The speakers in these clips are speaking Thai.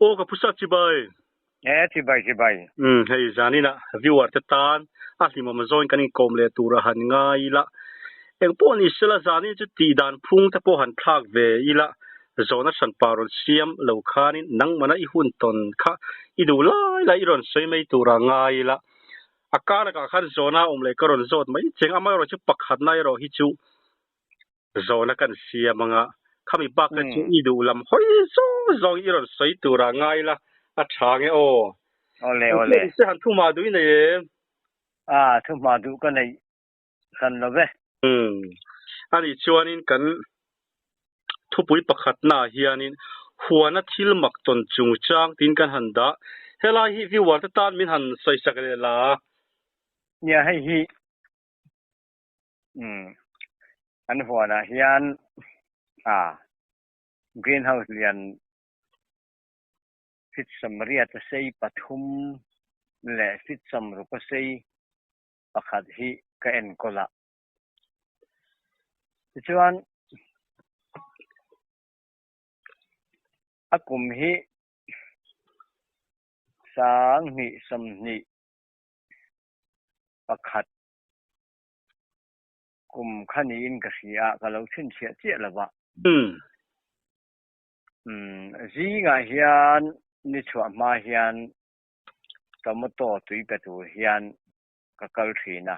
ô ka pusa chi bai chi bai hei zani na viewer te tan a hi mo join kan kom le tura han ngai la eng po ni sela zani chu ti dan phung te po han thak ve ila zona san paron siam lo khani nang mana I hun ton kha I du lai la iron sei mai tura ngai la akala ka khan zona le karon zot mai cheng ama ro chu pakhat nai ro hi chu zona kan siamanga khami ba ka chu I du lam hoi zo zong iron sei tura ngai la a thang e o ole se han thu ma du ne thu ma du ka nei kan lo ve ani chuanin kan thupui pakhat na hianin huana thil mak ton chung chang tin kan handa helai hi viewer ta tan min han sai sakle la nia hei hi an huana hian greenhouse lian fit samria ta sei pathum le fit samru pa sei pakhat hi ka en kola chuan akum hi sang ni sam ni pakhat kum khani in ka sia ka lo thin chia chia lawa zi nga hian ni chua ma hian tomato tui pe tu hian ka kal thina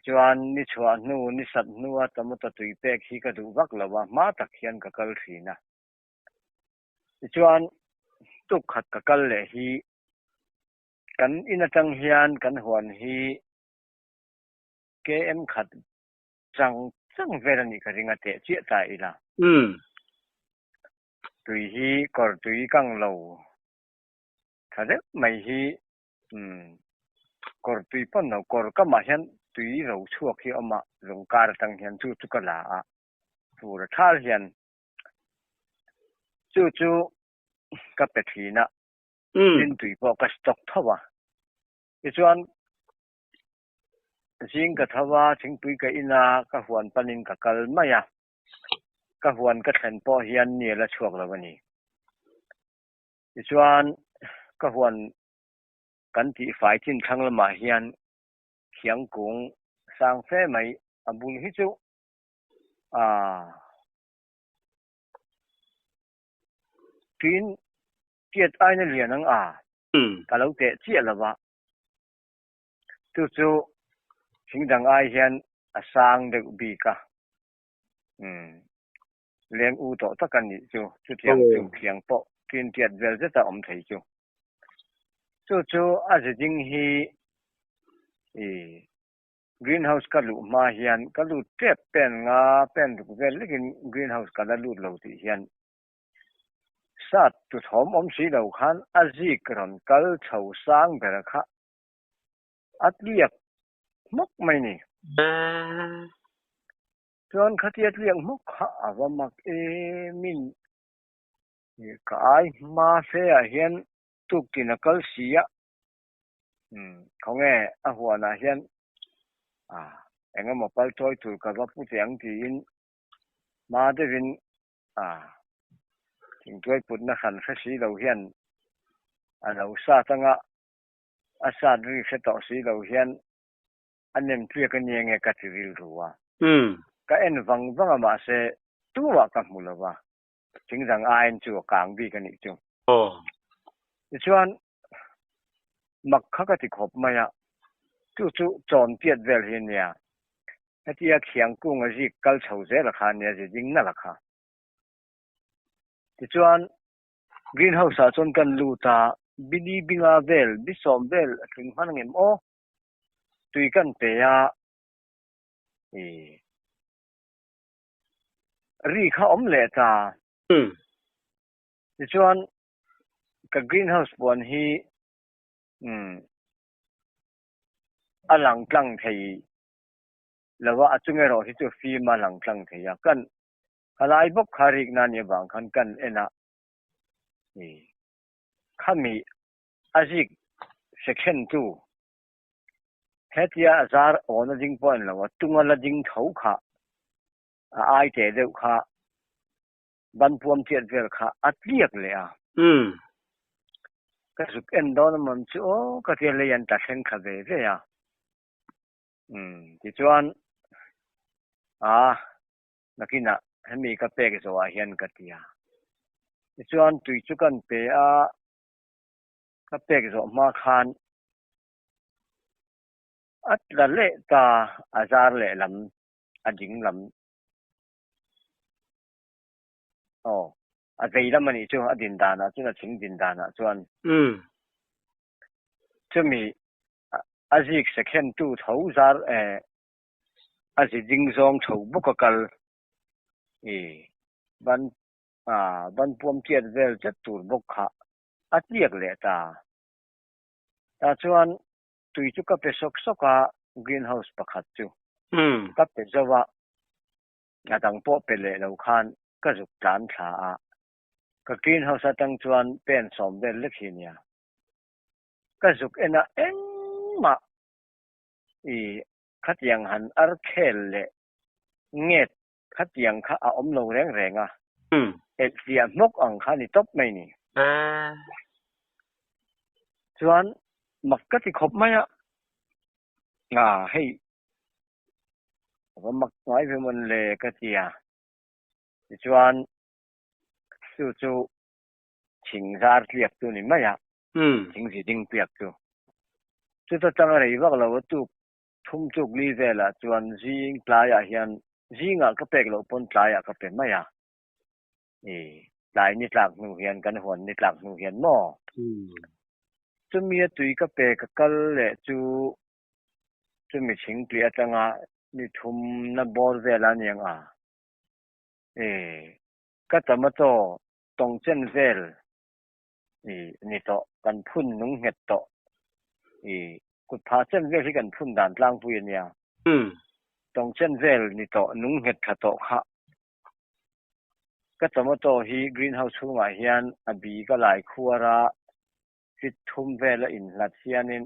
chuan ni chua nu ni sat nuwa tomato tui pe khi ka du vak lawa ma tak hian ka kal thina chuan tuk khat ka kal le hi kan ina tang hian kan huan hi KM khat chang verani ka ringa te chia ta ila tui hi kor tui kang lo thade mai hi kor tui pon no kor ka ma hian tui ro chuak hi ama rong kar tang hian chu ka la a tur thal hian chu ka pe thina tin tui po ka stock thawa chuan jing ka thawa thing tui ka ina ka huan panin ka kal maya ka huan ka thlen po hian ni la chuak lawani chuan ka huan kan ti fai chin thang lama hian khiang kung sang fe mai abul hi chu tin tiet ai na lian ang ka lo te chia lawa chu thing dang ai hian asang de bi ka leng u to ta kan ni chu tiang chu khiang po tin tiat vel zeta om thei chu a jing hi greenhouse ka lu ma hian ka lu tep pen nga pen du vel lekin greenhouse ka la lu lo ti hian sat tu thom om si lo khan aji kron kal chho sang ber kha atliak mok mai ni chuan khatiat liang mok kha awamak min ka ai ma se a hian tukin a kal sia khonge a huana hian engemaw pal toy tur ka va pu tiang ti in ma devin thing toy put na khan kha si lo hian a lo sa tanga a sa ri se to si lo hian anem tria ka nienge ka tiril ruwa ka en wang ma se tuwa ka mulawa thing jang ain chu kang bi ka ni chu chuan mak kha ka ti khop maya chu chon tiat vel hin ya atia khiang kung a ji kal chho ze la kha ne ji ding na la kha chuan greenhouse a chon kan lu ta bini binga vel bisom vel thing han ngem o tui kan pe ya ri kha om le ta chuan ka greenhouse pon hi alang tlang thei lawa achunge ro hi chu fi ma lang tlang thei ya kan halai bok kharik na ni bang khan kan ena khami ajik section 2 hetia azar ona jing point lawa tunga la jing thau kha ai te deuh kha บันพวมเจียดเวลค่ะอัดเรียกเลยก็สุกเอ็นดอนมันจะโอ้ก็ที่เรียนตัดเส้นขาเวอ่ะที่ชวนนักกินอ่ะให้มีกระเปกสวาเฮียนกติยาที่ชวนตุยจุกันเปกระเปกสวมาคานอัดละเละตาอาจารย์เละลำอดิงลำอาใจละมันนี่ช่วงอดินดานะช่วงชิงดินดานะชวนจะมีอาจิกสักแค่ตู้เท่าจารอาจิจิงซองถูกบุกกัลบันพวมเจียดเวลจะตูบุกขะอัดเรียกเลยตาชวนตุยจุกับเปสกกะกรีนเฮาส์ประคัตจูกับเปจว่าตั้งโป๊ะเป็นเลยเราคันก็จุกจานขาก็กรีนเฮาส์ตั้งชวนเป็นสมเด็จเล็กเนี่ยก็จุกมาขัดยังหันอาร์เคลเล่เงียดขัดยังข้าอมลงแรงเสียมกอังคานี่ตบไม่นี่ชวนมักก็ที่คบไหมให้ผมมักน้อยเพื่อมันเลยก็เจียชวนจู่ชิงซาร์เรียกตัวนี้ไหมชิงสีดิ้งเปียกตัวจุดตั้งอะไรว่าเราตุกทุ่มจุกลีเวล่ะชวนจิงปลายเฮียนจิงก็เป็กเราปนปลายก็เป็นไหมปลายนิดหลักหนูเฮียนกันหัวนิดหลักหนูเฮียนหม้อจะมีตุยก็เป็กก็เลยจะมีชิงเปลี่ยนจังนี่ทุ่มนับบอลเวลาเนี่ยก็จะมาโตตรงเส้นเวลนี่โตกันพุ่นนุ่งเห็ดโตกุดพาเส้นเวลที่กันพุ่นด่านล่างพูนเนี่ยตรงเส้นเวลนี่โตนุ่งเห็ดขะโตค่ะก็จะมาโตฮีกรีนเฮาส์ทุ่งมาเฮียนอบีก็หลายครัวระฟิตทุ่มเวลอินลัดเซียนิน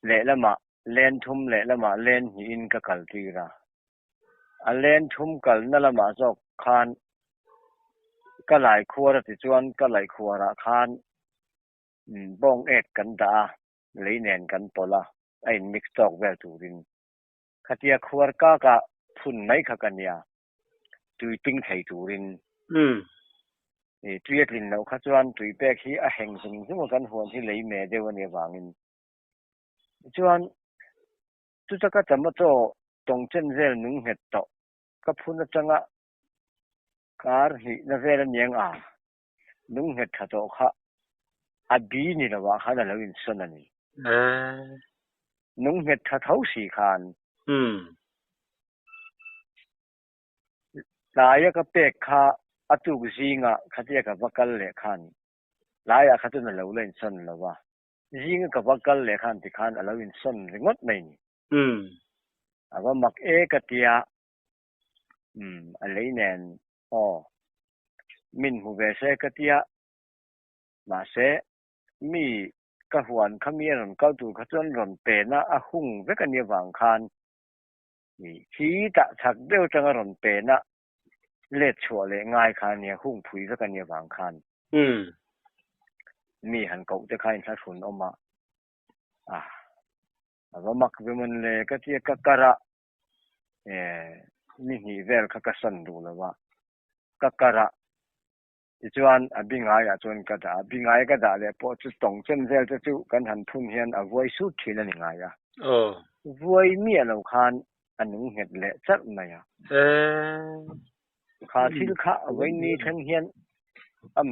เละละมาเลนทุ่มเละละมาเลนหินก็กัลตีระเลนทุ่มกัลนั่นละมาจอกคานก็หลายครัวระติจวนก็หลายครัวระคานบ้องเอ็ดกันตาเลยเนนกันปละไอ้มิกซ์ตอกเวลตูรินขัดยาครัวก็พุ่นไม่ขักันยาตุยติ้งไทตูรินตุยลินเราขัดจวนตุยเป๊กที่แห่งสิ่งที่มันกันหัวที่เลยเมเดวันเยวางินจวนตุจะก็จะมาโตตรงเส้นเวลนุ่งเห็ดโตก็พุ่นจังการหินเวลเนี่ยนุ่งเห็ดขะโตค่ะอบีนี่ละว่าขนาดเราอินสนันนี่นุ่งเห็ดขะเท้าสีคานลายก็เป็กค่ะอตุกซิงขัดยากับวักกัลเลขันลายขัดนั่นเราเล่นสนละว่าซิงกับวักกัลเลขันที่ขันเราอินสนงดไม่นี่ว่ามักกติยาอะไรเนี่ยมินหูเวเซกติยามาเซมีกะหวนขมีรอนเก้าตูขจนรอนเปนะหุ่งเวกันเยวางคานขีตะฉักเดียวจังรอนเปนะเล็ดชัวเลยง่ายคานเนี่ยหุ่งผุยเวกันเยวางคานมีหันเก่าจะใครสักคนออกมาว่ามักเป็นมันเลยก็ที่กะกระนี่หีเวลก็สันดูแล้วว่ากะกระจวนบิงไงจวนกระดาบิงไงกระดาเลยพอจะตรงเส้นเวลจะจู่กันหันพุ่นเฮียนไว้สุดที่นั่นยังไงไว้เมียเราคานอันนึงเห็ดเละจัดไหมขาที่ขาไว้นี่ทั้งเฮียน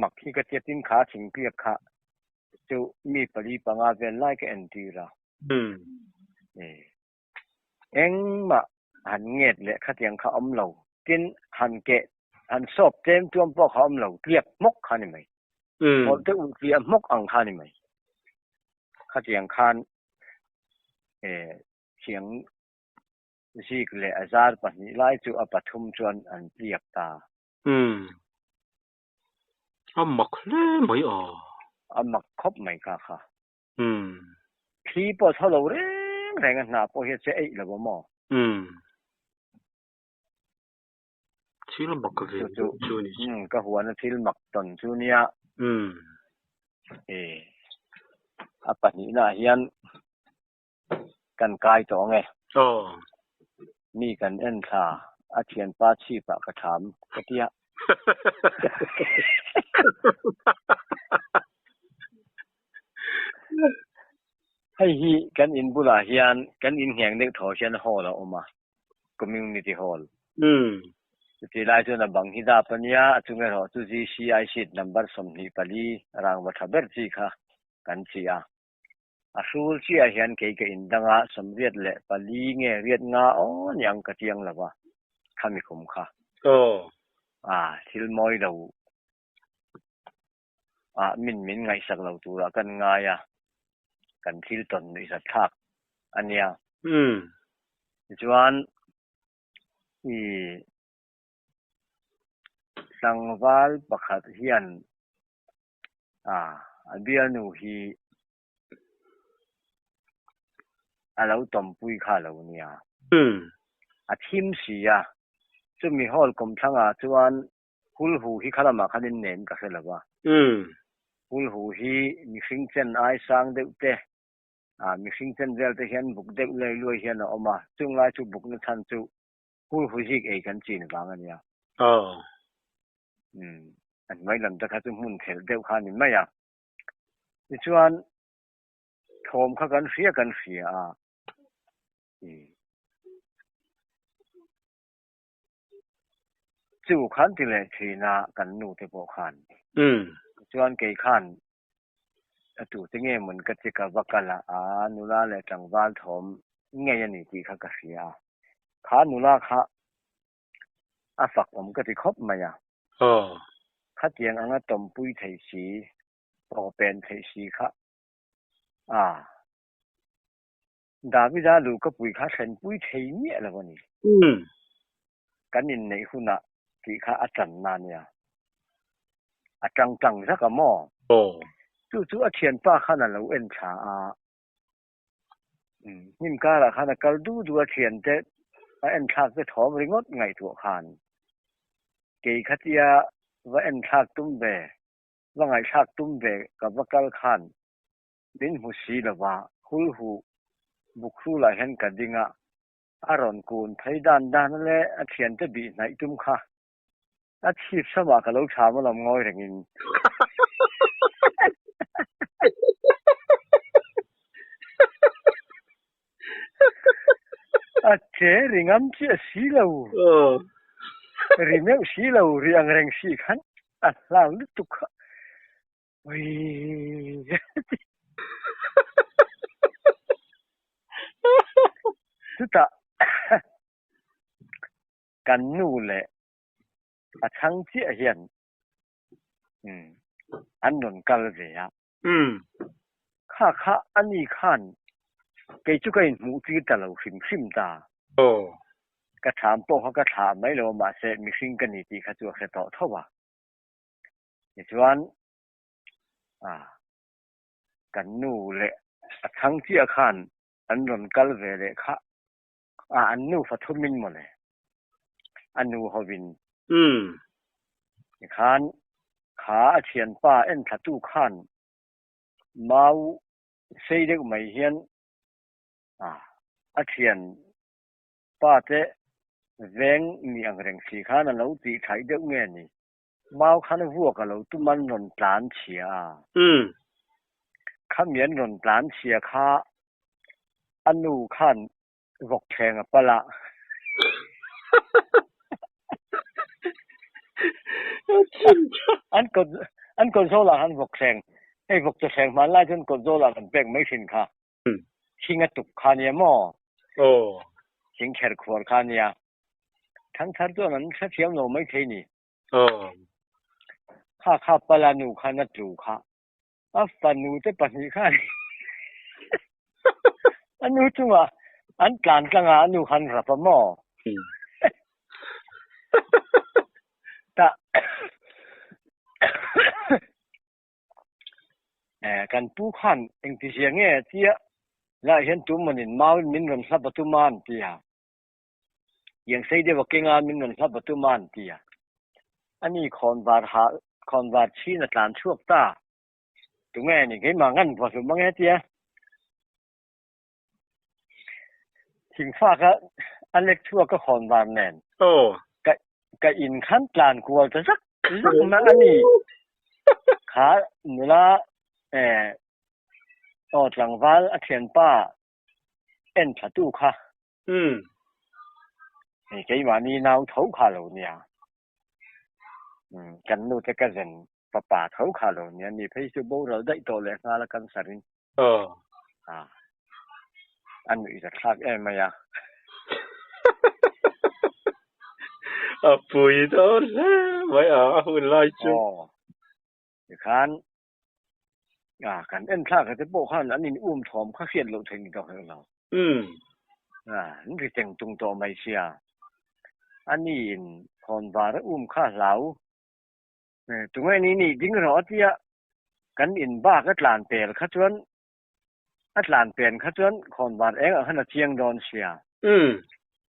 มักที่กระเทียมขาถึงเปียกขาจู่มีปริปังอาเวลไล่ก็เอ็นดีละมาหันเงียดเละขัดยังขาอมเรากินหันเกะหันสอบเต็มจวมพวกเขาอมเราเรียกมกขานี่ไหมพอจะเรียกมกอังขานี่ไหมขัดยังคานเสียงซีกเละอาจารย์ปนิไล่จู่อปทุมจวนอันเรียกตามักเล่ไม่มักคบไม่ค่ะพี่พอเท่าเราแรงหนาพอเฮ็ดเสียแล้วบ่หมอ ที่เราบอกกันเลยจูนี่ก็หัวนั่นที่หมักตนจูเนี่ยปัจจุบันเฮียนกันกายตัวไงมีกันเอ็นชาอาเทียนป้าชีปะกระถามกระเทียให้ฮีกันอินบุลาเฮียนกันอินแห่งเด็กถอเชียนฮอลล์ออกมา community hall ที่ได้จนบางฮิดาปัญญาจุงเงาจุจีซีไอซีนัมเบอร์สมนิปลีรางวัฒเบอร์จีค่ะกันเชียอาสูลชีอาเฮียนเกี่ยอินดังอาสมเรียดเละปลีเงเรียดงาอ๋อยังกระเทียงละวะข้ามีคุ้มค่ะทิลมอยเรามินไงสักเราตัวกันง่ายกันทิลตนอิสระทักอันเนี้ยจวนสังวาลประคัตเฮียนเบียนูฮีเราต้มปุยข้าเราเนี่ยทีมสีจะมีฮอลกรมทั้งจวนฮูลฮูฮีข้าเรามาขันเน้นกันเลยว่าฮูลฮูฮีมีสิ่งเช่นไอซังเด็กเตมีสิ่งเช่นเวลเตเฮียนบุกเด็กเลยรวยเฮียนออกมาจุงไล่จุบุกนึกทันจุฮูลฮูฮีเอกันจีนบางอันเนี่ยอันไม่ลำแต่ข้าจะมุ่งเถลเดียวข้านี่ไม่ชวนโทมข้ากันเสียจู่ขันที่เลยทีน่ากันนู่เตปอขันชวนเกี่ยขันจู่ที่เงี้ยเหมือนกับที่กับวักกันละนุลาเลยจังหวัดโทมเงี้ยนี่ที่ข้าก็เสียข้านุลาข้าฝักผมก็ที่ครบมาข้าเตียงอันนั้นต้มปุ้ยไทยสีโปรเป็นไทยสีข้าดาวิดาลูกก็ปุ้ยข้าเส้นปุ้ยไทยเนี่ยแล้ววันนี้กันอินในหุ่นที่ข้าอาจารย์นั่นเนี่ยจังสักหม้อจู่อาเทียนป้าข้านั่นเราเอ็นชานิ่มก้าละข้าน่ะก็ดูอาเทียนเจ๊เอ็นชาจะถอมริงดไงตัวขานเกี่ยขัดยาว่าเอ็นชาตุ้มเบว่าไงชาตุ้มเบกับว่ากัลขันดินหูสีละว่าฮูลหูบุกฮูละเห็นกันดิงอารอนกูนไทยด้านนั่นแหละอาเทียนจะบีไหนตุ้มค่ะอาชีพสมัครลูกชาวมาลำง่อยอย่างนี้เจริงๆเชื่อสีเหลาริมยังสีเหลาเรียงแรงสีขันลาวลึกตุกวิสุดท้ายกันนู่นแหละทั้งเจ้าเฮียนอันนนกัลเวียข้าอันนี้ขันเกี่ยจุกันหมูจีตะเราฟิมตากระถามโป้เขากระถามไม่รู้มาเสร็จมีสิ่งกันนี่ที่เขาจะต่อเท่าว่าอย่างชวนกันนู่นแหละทั้งเจ้าขันอันนนกัลเวียเลยข้าอันนู่ฟัทุมินหมดเลยอันนู่ฮวินขันขาเทียนป้าเอ็นทัตุขันมาเสียเด็กไม่เห็นเทียนป้าเจ้เวงมีอังเริงสีขันเราตีไทยเด็กเงี้ยนี่มาขันวัวกับเราตุ้มันนนปลานเชียข้ามีนนปลานเชียข้าอันนู่ขันวกแทงปะละอันก็โซลาหันวกแทงไอ้วกจะแทงมันไล่จนก็โซลาหันแบ่งไม่สินค่ะชิงตุกคานี่หม้อชิงแคร์ขวดคานี่ทั้งตัวนั้นถ้าเทียมโนไม่ใช่นี่ข้าปลาหนูข้านัดดูข้าปลาหนูจะปลาหนูข้าอันนู้จังวะอันการจังอันนู้หันรับหม้อแต่กันผู้ขันเองที่เสียงเงี้ยที่แล้วเห็นตุ้มมันมามินรำซับตุ้มมันที่ ยังใส่เดี๋ยวเก่งอามินนั่นครับประตูมันตีอ่ะอันนี้คอนวาร์ชีนตานช่วงตาตรงนี้เกี่ยมางั้นพอสมบังเงี้ยถึงฟ้าก็อันเล็กชั่วก็คอนวาร์แน่นโอ้ก็อินขั้นตานกลัวจะสักมาอันนี้ขาเวลาออกหลังวันอาเทียนป้าเอ็นประตูค่ะนี่เกี่ยมานี่น้าเท้าขาโลเนี่ยกันนู้นจะกระเซ็นป่าเท้าขาโลเนี่ยนี่เพื่อจะบอกเราได้ตัวเล็กมาแล้วกันสัรินอันนี้จะคลาดไหมอ่ะปุยโดนไม่หุ่นลอยจุอ๋อคันกันเอ็นคลาดก็จะบอกข้าอันนี้อุ้มถอมข้าเขียนเราถึงตัวเรานี่คือจังตรงตัวไม่เชียอันนี้คอนวาร์อุ้มข้าเหลาตรงนี้นี่จริงเหรอที่กันอินบ้าก็หลานเปลี่ยนข้าจวนหลานเปลี่ยนข้าจวนคอนวาร์เองขนาดเชียงดอนเชีย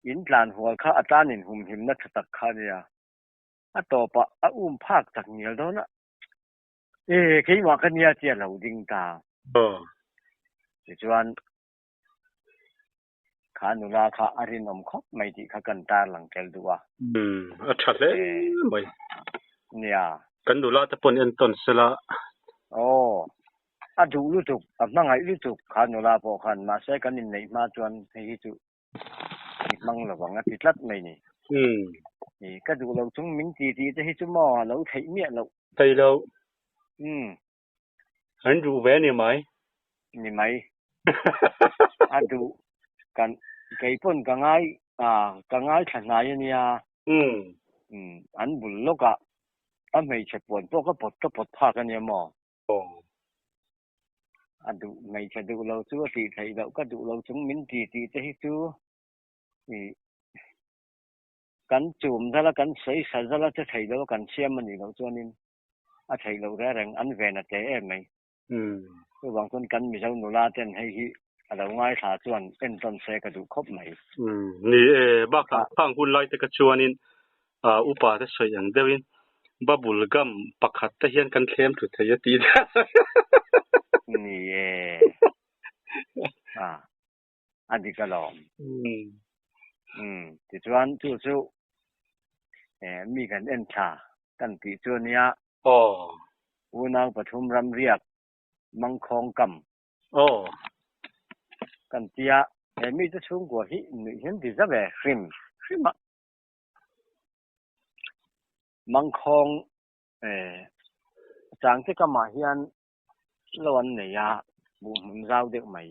อินหลานหัวข้าอาจารย์อินหุ่มหิมนักตักข้าเนี่ยต่อปะอุ้มภาคจากเหนียวโดนคิดว่ากันเนี่ยเจ้าเราจริงตาจวนขานุราขาอารินอมคบไม่ดีข้ากันตาหลังเกลดัวชัดเลยไม่เนี่ยกันดูลาตะปนเอ็นต้นสละโอ้ดูรู้จุกนั่งไงรู้จุกขานุราพอขันมาใช้กันในมาจวนให้จุมั่งระวังติดลัดไม่นี่นี่ก็ดูเราต้องมิ้นจีจะให้จุหม้อเราใช้เมียเราใช่เราอันดูแว่เนี่ยไหมนี่ไหมดูกันไก่พ่นกังไงกังไงขนาดนี้อันบุญลูกอันไม่ใช่ปนพวกก็ปดพากันเนี่ยหมออันดูไม่ใช่ดูเราซื้อตีไทยเราก็ดูเราต้องมิ้นจีจะให้ซื้อนี่กันจุ่มถ้าละกันใส่สันละจะไทยเรากันเชื่อมันนี่เราตัวนี้ไทยเราได้แรงอันเวนัดเจ๊ไหมคือบางคนกันมีเจ้าหนูลาเต้นให้เราง่ายขาจวนเป็นต้นเสกระดูกครบไหมนี่บ้าฟังคุณไล่แต่กระชวนินอุปาจะสวยอย่างเดียวบ้าบุลกัมปักขัดตะเฮียนกันเข้มถุทยตีนี่อันนี้ก็ลองที่จวนจู่มีกันเอ็นชากันที่จวนเนี้ยอุณาปฐุมรำเรียกมังคงกำกันเตียมีจะชุ่มกว่าที่เห็นที่จะแบบฟิมมังคงจางที่ก็มาเฮียนล้วนเนี่ยบุญมันเราเด็กใหม่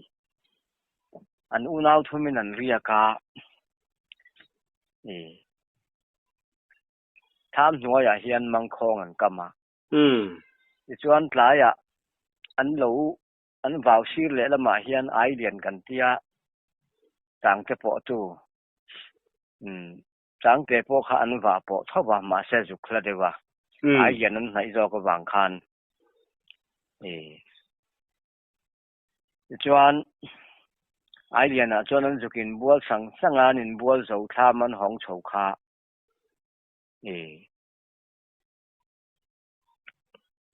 อันอุณาทุ่มนันเรียกทำหัวอย่าเฮียนมังคงอันกำมาจวนปลายอันหลูอันบ่าวชื่อเละมาเฮียนไอเดียนกันเตียจางจะปอตูจางจะปอข้าอันว่าปอทว่ามาเสจุกละเดียวไอเดียนนั้นไหนจอกบางคันจวนไอเดียนจวนนั้นจะกินบัวสังงานินบัวโจท่ามันห้องโฉคา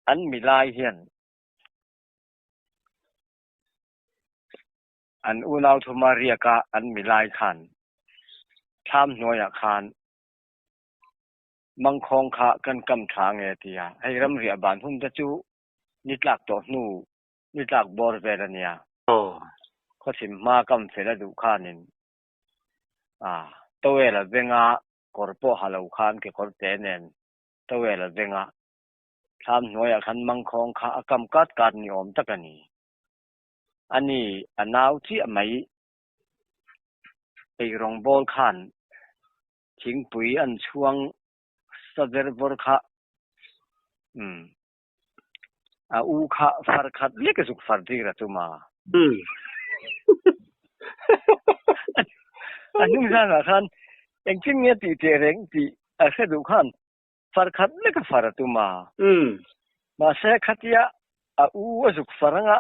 อันมีลายเฮียนอันอุณาทุมาเรียกอันมีลายขันทำหน่วยอาคารมังคงขากันกำทางเตียให้รำเรียบานหุ่นจะจูนิดหลักตัวนูนิดหลักบอร์เวรเนียเขาสิมากำเสร็จดูขานินตัวเอลเวงากอร์ปอฮัลโลคานเกกอร์เตเนนตัวเอลเวงทำหน่วยอาคารมังคงขากำกัดการนิยมตะกันนี้อันนี้อันนาวที่ไม่ไปรองบอลขันทิ้งปุ๋ยอันช่วงสเวอร์บอลค่ะอูค่ะฟาร์คัดเล็กสุกฟาร์ดีระตุมาอันนี้ฉันขันเองจริงเนี่ยตีเจริญตีเสดูขันฟาร์คัดเล็กฟาร์ตุมามาเสกขัดยาอูสุกฟาร์งะ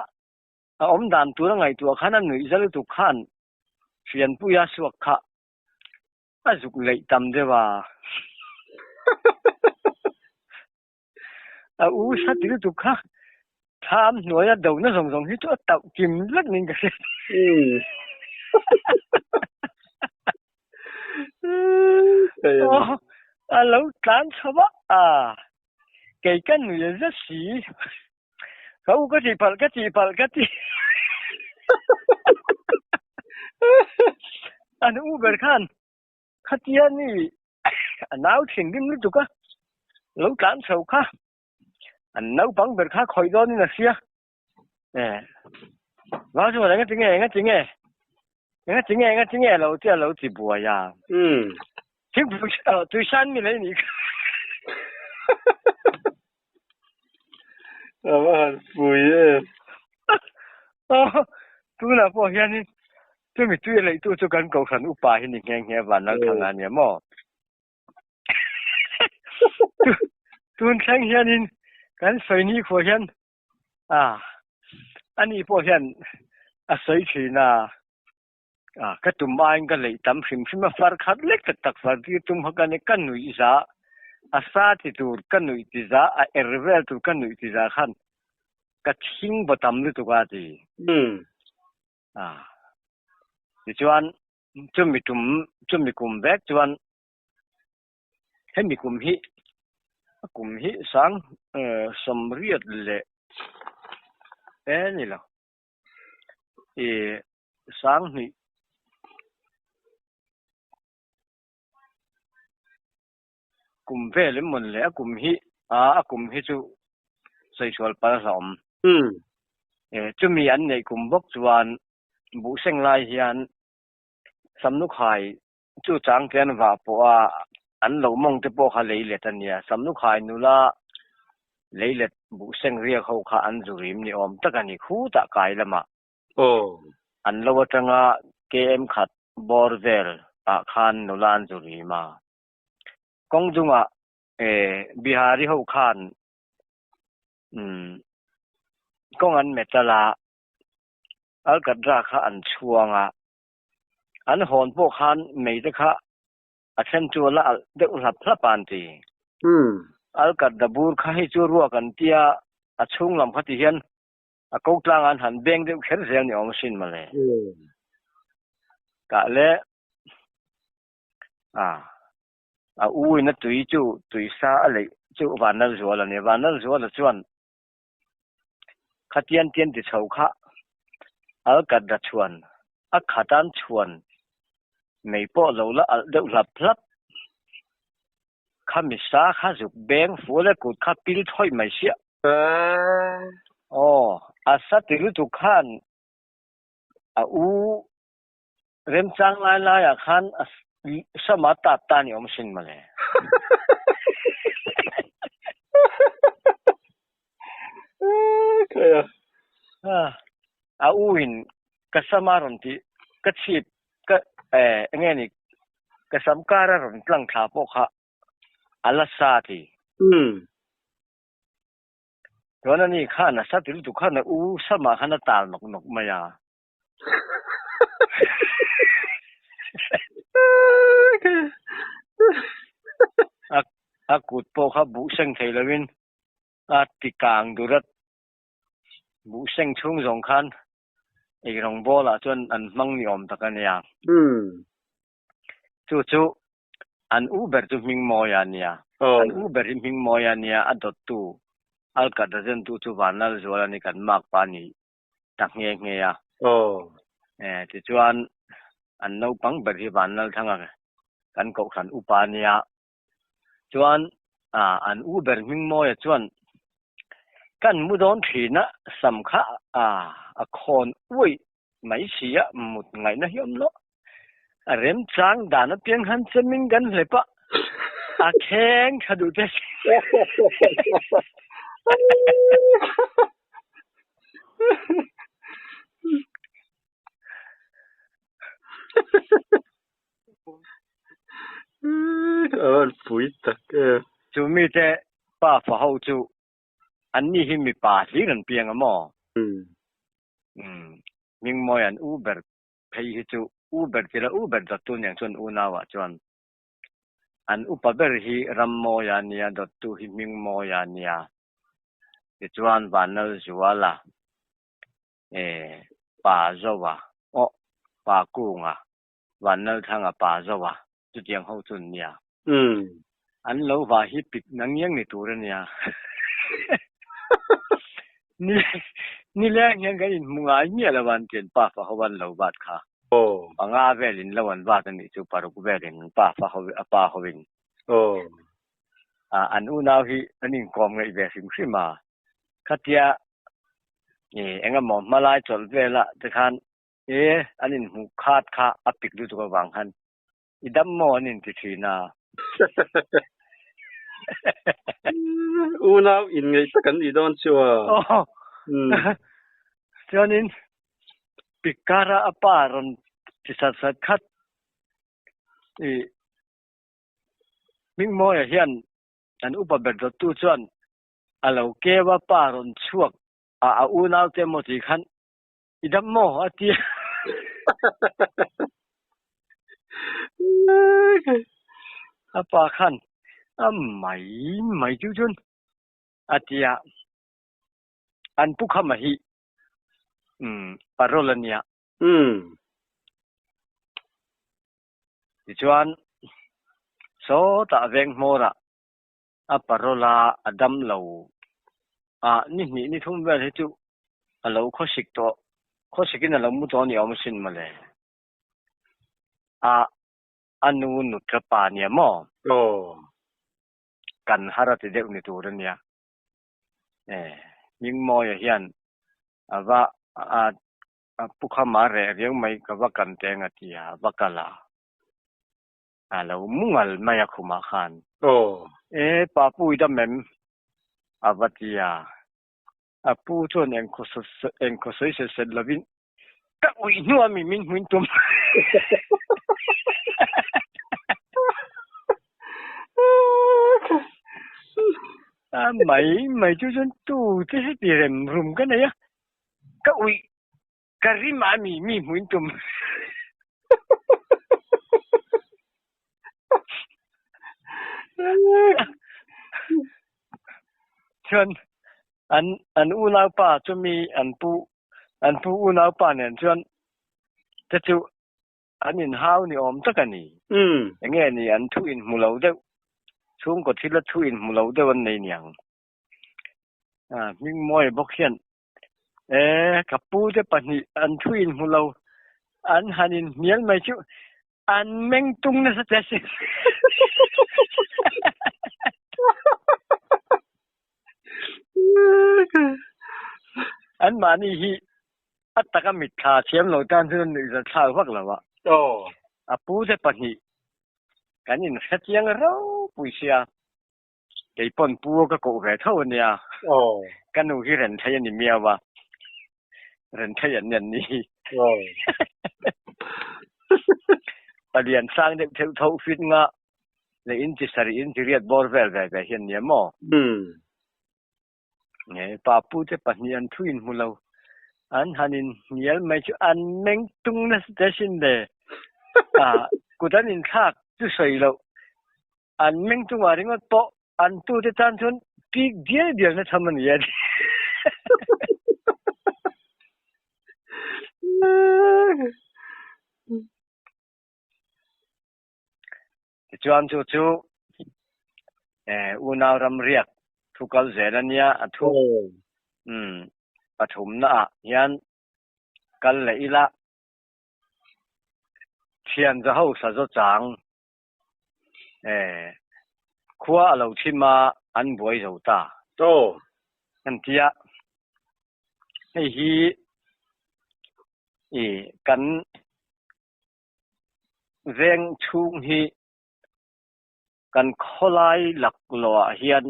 อมดานตัวไงตัวขันนั้นหนุ่ยจะรู้ตุกขันเสียนปุยาสวกขะ dục lệ tâm thế mà u sát tí tụ khác tham nói ra đầu nó rồng rồng hết chỗ tạo kìm rất nên cái lâu tán sao á cái người rất xí kau cái gì anh Uber kan khatian ni nấu thìn dim lúc ka lâu tán sao ka anh nấu bằng bật khác khỏi đó nên là xia nè nói chung là nghe lâu chỉ bùa ya chính phủ tôi san mi lấy nhỉ mà bùi tôi là bùa ya ni tôi mình tôi lấy tôi cho cần cầu thần upa hi ni nghe và nó thằng anh nhỉ mò tôi sang ya ni cần xây ni của hiền anh đi bùa hiền xây chỉ na cái tụm anh cái lấy tấm phim mà phát khát lệch tắc phát đi tụm họ cái này căn núi giá sa thì tụi căn núi thì giá ervel tụi căn núi thì giá khăn cái thing bờ tấm lưu tụi cái gì thì chuan chum mi kum vek chuan he mi kum hi sang som riat le ni lo sang ni kum ve le mon le kum hi chu sai chwal pa som chum mi an nei kum bok chuan bu seng lai hian samnu khai chu chang tian wa po an lo mong te po kha leilet ania samnu khai nula leilet bu seng ria khau kha an zurim ni om takani khu ta kai lama an lo atanga kem khat borvel khan nulan zurima kongjunga bihari ho khan kong an metala alkadra kha an chuanga an hon po khan meide kha athen chuala de ulap thlapan ti alkadabur kha hi chu ruak an tia achung lam khati hian a koutlang an han beng de kher zel ni om sin male ka le ui na tui sa ale chu vanal zuala ne vanal zuala chuan khatian tian ti chho kha alkadda chuan a khatan chuan mei po lo la al deuh lap thlap khamisa kha zuk beng fule kut kha pil thoi mai sia asa tilu tu khan u rem chang lai ya khan sama ta ni om sin male kaya uin kasamaron ti kachip ka ngeni kasamkara ron tlang tha po kha alasa ti tona ni khana satil tu khana u sama khana tal nok maya akut po kha bu seng theilawin tikang durat bu seng chung jong khan rong bola chuan an mang ni om takania chu an uber tu ming moya nia an uber ming moya nia adot tu alkadazen tu chu vanal zola ni kan mak pa ni tak nge ya ti chuan an no pang ber hi vanal thanga kan ko khan upania chuan an uber ming moya chuan kan mudon thina samkha a khon ui mai sia mut ngai na hiom lo rem chang dana piang han cheming gan lepa a kheng khadu te pui tak chu mi te pa fa ho chu an ni hi mi pa si ran piang amo ming moi an uber phei hi chu uber tila uber da tu nyang chon una wa chuan อันอุปเบอร์ฮีรัมโมยานียดตุฮิมิงโมยานียดิจวนบานนลจัวละป่าโจวะโอป่ากุ้งบานนลทั้งป่าโจวะจุดยังเขาจุนเนี่ยอันเราว่าฮิปิกนังยังในตัวเนี่ยนี่แหละยังไงมึงไอ้เนี่ยละวันเตียนป้าฟ้าวันเราบาดค่ะโอ้ปังอาเวลินละวันบาดนี่จูปารุกเวลินป้าฟ้าป้าเขาวินโอ้อันอุณาฮิอันนี้กอมไงเวสิมสิมาขัดยาเอ็งก็มองมาไล่จดเวละจะคันอันนี้หูขาดขาอปิกดูตัววางหันอีดัมโมนี่ติดทีน่าอูน่าอินไงสักกันอีดอนชัวฉะนั้นปิการะปารันที่สักขัดมิงโมยเฮียนอันอุปเบดตัวจวนเราเก็บปารันช่วงอูน่าเต็มหมดที่ขันอีดัมโมอาทิปาขันไม่จุนอาทิยาอันผู้ขมาฮีปารลเนี่ยดิจวนโซตาเวงโมระปารลาอดัมเหลานี่ทุ่มเวลให้จูเราข้อสิกตัวข้อสิกินเรามุดตัวนี่เอามาสินมาเลยอันนู้นนุตรปาเนี่ยมั้งกันฮาราติเด็กนี่ตัวเนี่ยยิ่งมอยเฮียนว่าผู้ขมาเรื่องไม่ก็ว่ากันแต่งที่ว่ากันละเรามุ่งอัลไม่อยากคุมาขันป้าปุยดำเมมว่าที่ผู้ชนเองก็สวยเสร็จแล้ววินก็อุ้ยนัวมีมินหุ่นตุ้มไม่จุดตู้ที่ให้ตีเร็มรุมกันเนี่ยก็อุ้ยกะริมามีหุ่นตุ้มชนอันอูนาป้าจะมีอันปูอูนาป้าเนี่ยชนจะจูอันนี้ฮาวนี่อมตะกันนี่อย่างเงี้ยนี่อันทุอินมูลเอาเด้ช่วงก็ที่ละทุอินมูลเอาเด้วันนี้เนี่ยมิงมอยบอกเขียนกับปูจะปนี่อันทุอินมูลเอาอันฮันินเมียนไม่ชูอันเมงตุงนะสัจสิอันมานี่ฮีอัตตะกมิดขาเทียมเราด้านที่นั่นจะท้าวพักแล้ววะปูจะปนี่กันนี่สัจยังเราปุยเสียไอ้ปนปูก็โกเวเท่าเนี่ยกันหนูที่เรนไทยนี่เมียวะเรนไทยเนี่ยนี่ประเดี๋ยวสร้างเด็กเท่าฟิตงะเลยอินทิสารีอินทิเรียดบอร์เวลแบบเห็นเนี่ยมั้งเนี่ยป้าพูดจะปนิอันทุอินมูลเอาอันฮันินเนี่ยไม่ชูอันเมงตุงนั่นจะสินเดกูตันอินทักจุดสวยแล้วอันเมงตุงอะไรงั้นโตอันตู้จะจันทร์ปีกเดียวนะทำมันยังจวนจูอุณาวรำเรียกทุกคนเจริญเนี่ยทุกปฐมนะยันกันเลยละเทียนจะเข้าสัจจังขวาเราที่มาอันบวยเราตาอันที่ให้ฮีกันเร่งชุ่มฮีกันขลายหลักหล่อเฮียน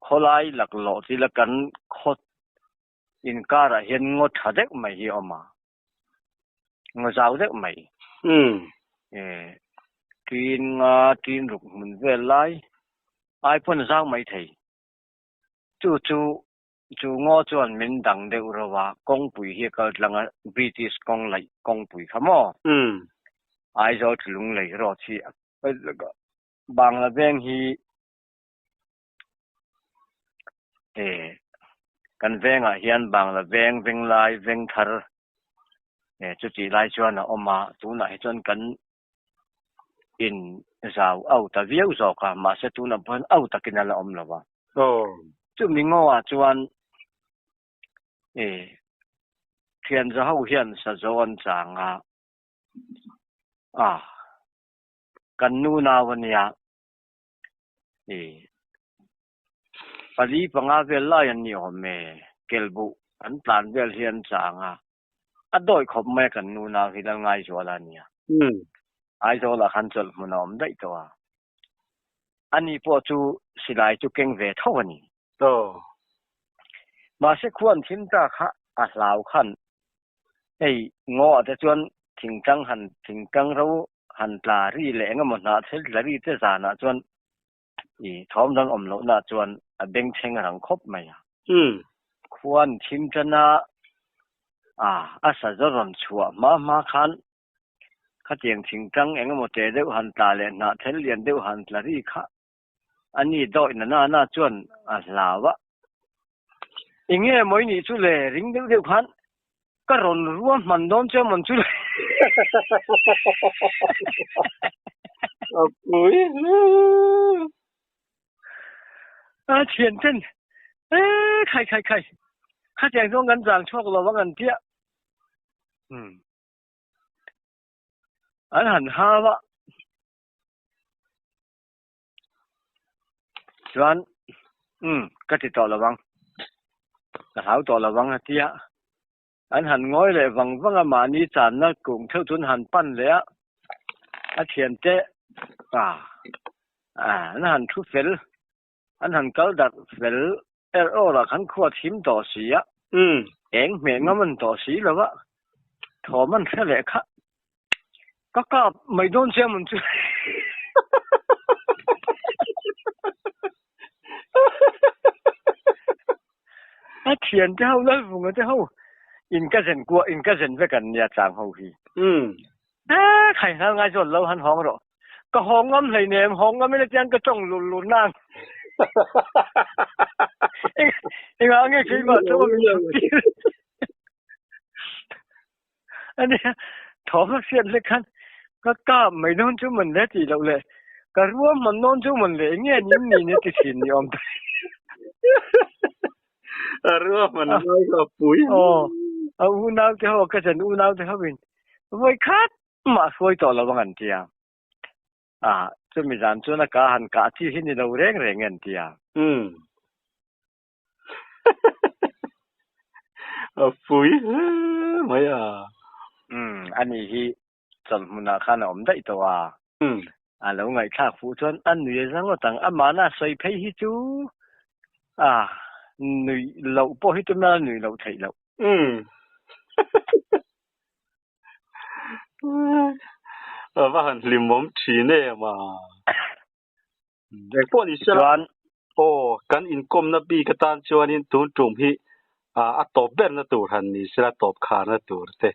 ขลายหลักหล่อที่ละกันขดอินการะเฮียนงดทัดเด็กไม่ฮีออกมางดเจ้าเด็กไม่กินกินรุกมันเวลาไอ้พวกนั้นไม่ไทยจู่งอจวนมินดังเดือดร้อนกงปุยเฮียก็ลังบริติชกงไหลกงปุยขโมไอ้เจ้าถึงเลยรอที่ ไปแล้วก็บางละเวงฮีกันเวงเฮียนบางละเวงเวงลายเวงทาร์จุดที่ลายชวนออกมาตัวไหนจนกันอินสาวเอาแต่เวียวจอกมาเสตุนเพิ่นเอาตะกินละอมละวะจุดนี้งอชวนเทียนจะเฮาเฮียนสะจวนจางกันนูนาวันนี้ปลีปังอาเวลลายันนี่อมเกลบุอันปลานเวลเฮียนจางโดยขบแม่กันนูนาฮิลังไงชัวลานี่ไอโซละขันจลมุนอมได้ตัวอันนี้พอจูสิไลจูเก่งเวทวันนี้มาเสควรทิ้งตาค่ะลาวขันงอแต่จวนถิงจังหันถิงจังเราหันปลารีแหลงมันนาเทลรีเตจานะจวนทอมดังอมโลนะจวนเบ่งเชงหังคบไหมควรทิ้งจะนะอาศัยจะรอนชัวมาขันข้าเจียงถิงจังมันเจเดวหันปลาเลนะเทลเลียนเดวหันปลารีค่ะอันนี้โดยน่าจวนลาวะอย่างเงี้ยมวยนี่ชุเล่ริงเดียวพันก็รอนรัวมันโดนเจ้ามันชุเล่ปุ้ยเทียนเต้นใครข้าแจงต้องกันจางชกเราว่ากันเตี้ยอันหันห้าวะจวนก็ติดต่อระวังกระเท้าต่อระวังเตี้ยอันหันง้อยเลยวังมานี้จานนักกุ้งเท่าทุนหันปั้นเลยเทียนเตะอันหันทุเฟลอันหันเกาดัดเฟลละขันขวดทิมต่อสีเองเหม่งมันต่อสีแล้ววะถอมันแค่เล็กค่ะก็ไม่โดนเสียมันจุเทียนเจ้าแล้วผมก็เจ้าอินก็เซนกลัวอินก็เซนไปกันเนี่ยจางเขาพี่ใครทำงานจนเราหันห้องหรอก็ห้องงั้มเลยเนี่ยห้องงั้มไม่ได้ยังก็จ้องหลุนนั่งเอ็งเอาเงี้ยคิดว่าจะว่ามีอันนี้ถอดเสียนเลยกันก็ไม่โดนจุมันได้ทีเราเลยก็รู้ว่ามันโดนจุมันเลยเงี้ยนี่ติดสินยอมรู้ว่ามันไม่ก็ปุ๋ยอูนาวเท่าก็จะอูนาวเท่าวินไว้คัดมาสวยต่อเราบางอันเดียจะมีจานชวนกาหันกาที่ที่นี่เราเร่งเงินเดียปุ๋ยไม่อันนี้ที่จนมุนาคานอมได้ตัวแล้วไงข้าฟูชวนอันนี้สังก็ตั้งอามาน่าใส่เพย์ฮิจูหนุ่ยเราพอฮิตมาหนุ่ยเราไทยเราว่าหันลิมมทีเนี่ยมาแต่พวกนี้ชวนกันอินคมนับบีกตันชวนอินตุนจุ่มฮีตบเบนนะตัวหันนี่สระตบขานะตัวเตะ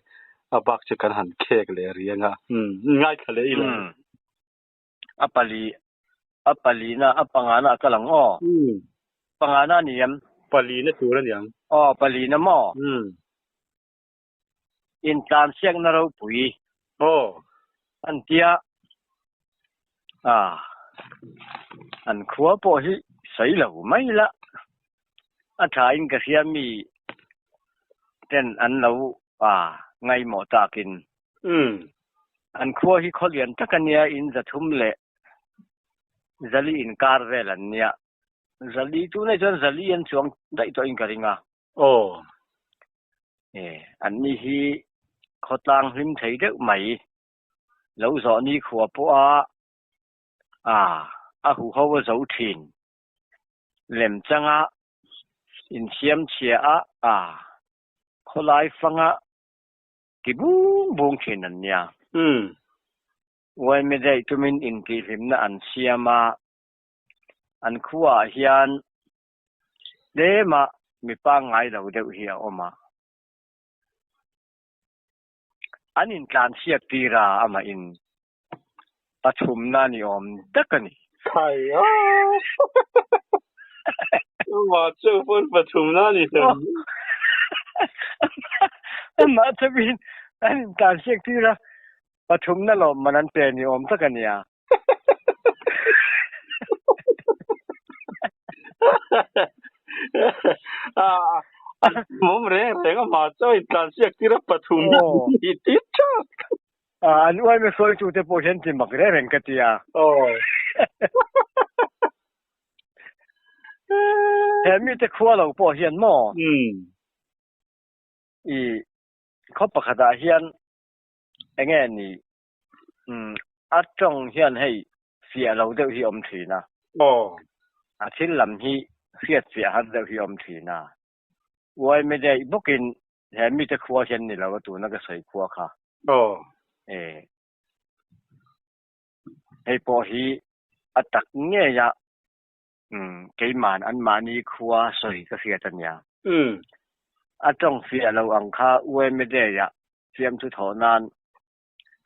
บักจะกันหันเคกเลยเรียงง่ายขเลยเลยปลีนะปังอานะกำลังปังอานะนี่ยังปลีนะตัวนั่นยังปลีนะหม้ออินตามเสียงนะเราปุ๋ยอันเดียอันขัวพอฮีใส่เหล่าไม่ละถ่ายอินกระเสียมีเต้นอันเราไงหมอตากินอันขัวฮีเขาเรียนตะกันเนี่ยอินจะทุ่มเละจะลีอินการเวลันเนี่ยจะลีตัวนี้จนจะลีอันช่วงได้ตัวอินกันงอันนี้ฮีเขาตั้งหิมไทยเด็กใหม่แล้วสอนนี้ขัวพวหูเขาว่าเจ้าถิ่นเล่มจังอินเชียมเชียเขาไล่ฟังกิบุ้งเช่นนั้นเนี่ยวันไม่ได้ทุมินอินกีฟิมนะอันเชียมาอันขัวเฮียนเดมามีป้าไงเราเดือดเฮียออกมาอันอินการเชียตีราอามาอิน ปฐุมนานิอมตะกันนี่ใช่อ๋อว่าเจ้าฝนปฐุมนานี่เถอะมาจะบินอันการเช็คที่ละปฐุมนั่นหรอมันนั่นเป็นนิอมตะกันเนี่ยผมเร่งก็มาเจ้าการเช็คที่ละปฐุมนานี่ติดจ้าอันว่าไม่เคยจูเตโปเห็นจิมักเร่งกันที่อ่ะโอ้แต่มีแต่ครัวเราปอเห็นหม้ออีเขาประกาศเห็นไอ้เงี้ยนี่อาจงเห็นให้เสียเราเดี๋ยวที่อมถีนะโอ้อาทิตย์ลำที่เสียหัดเดี๋ยวที่อมถีนะว่าไม่ได้บุกินแต่มีแต่ครัวเห็นนี่เราก็ตัวนั่นก็ใส่ครัวค่ะโอ้ให้ปอฮีอัตักเงี้ยะเกี่ยมันอันมานี่ครัวใส่ก็เสียตันยาอาจงเสียเราอังคาว่าไม่ได้ยะเสียมทุกทอนั้น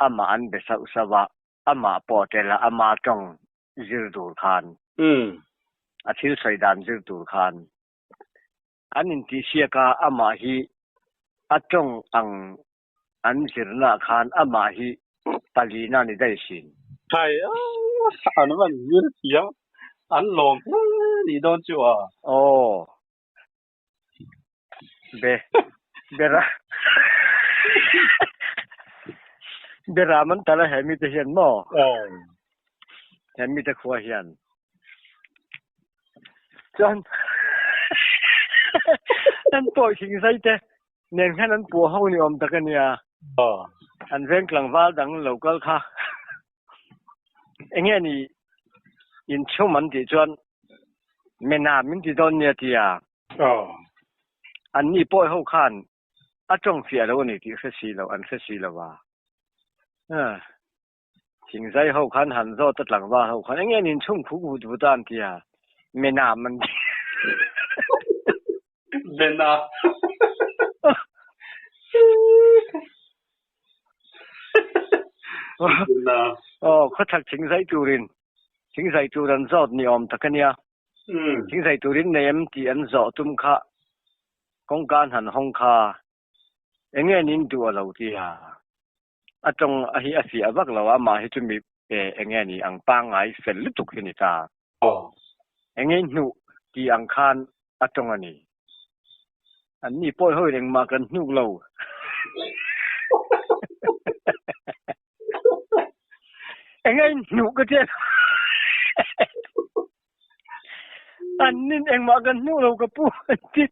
อามาอันเบสอุสวะอามาปอเตละอามาจงยืดดูคานอาทิตย์ใส่ดานยืดดูคานอันนี้ที่เสียกาอามาฮีอาจงอันยืดนาคานอามาฮีปาลีนานี่ได้สินใช่อันนั้นมันยืดเสียอันลง你都就啊哦เบรามันแต่ละแห่มีแต่เห็นหม้อแห่มีแต่ครัวเห็นจนนั่นปล่อยทิ้งใส่แต่เน้นแค่นั้นปัวเฮานี่อมตะกันเนี่ยอันเร่งกลางว่าดังโลกค่ะเอ็งนี่อินชั่วมันที่จนไม่น่ามันที่โดนเนี่ยที่อันนี้ปล่อยเฮาคันอาจงเสียแล้วนี่ที่เสียแล้วอันเสียแล้วว่าทิ้งใส่เฮาคันหันโซตัดหลังว่าเฮาคันเอ็งนี่ชุ่มคู่กูดูตามที่ไม่น่ามันเป็นนะเขาถักทิ้งใส่จูรินทิ้งใส่จูรันจอดนิอมตะกันเนี่ยทิ้งใส่จูรินเนมที่อันจอดตุ้มข้ากงการหันห้องคาเอ็งนินตัวเราที่อาจงอาฮิอาเสียบักเราว่ามาให้จุมีเอ็งนี่อังปังไอเฟลลุตุกนี่ตาเอ็งหนูที่อังคารอาจงอันนี้ปล่อยให้เอ็งมากันนูเราเอ็งหนูก็เจ้าอันนี้เอ็งมากันนูเราก็ปูที่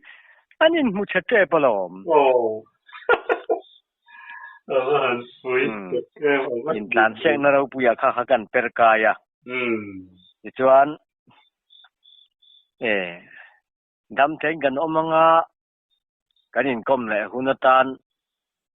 อันนี้มุชเจ้ปลอม很水อินทานเสียงเราปุยข้ากันเปรกายอีจวนดำเทงกันอมังกันอินคอมเลยหุนตาน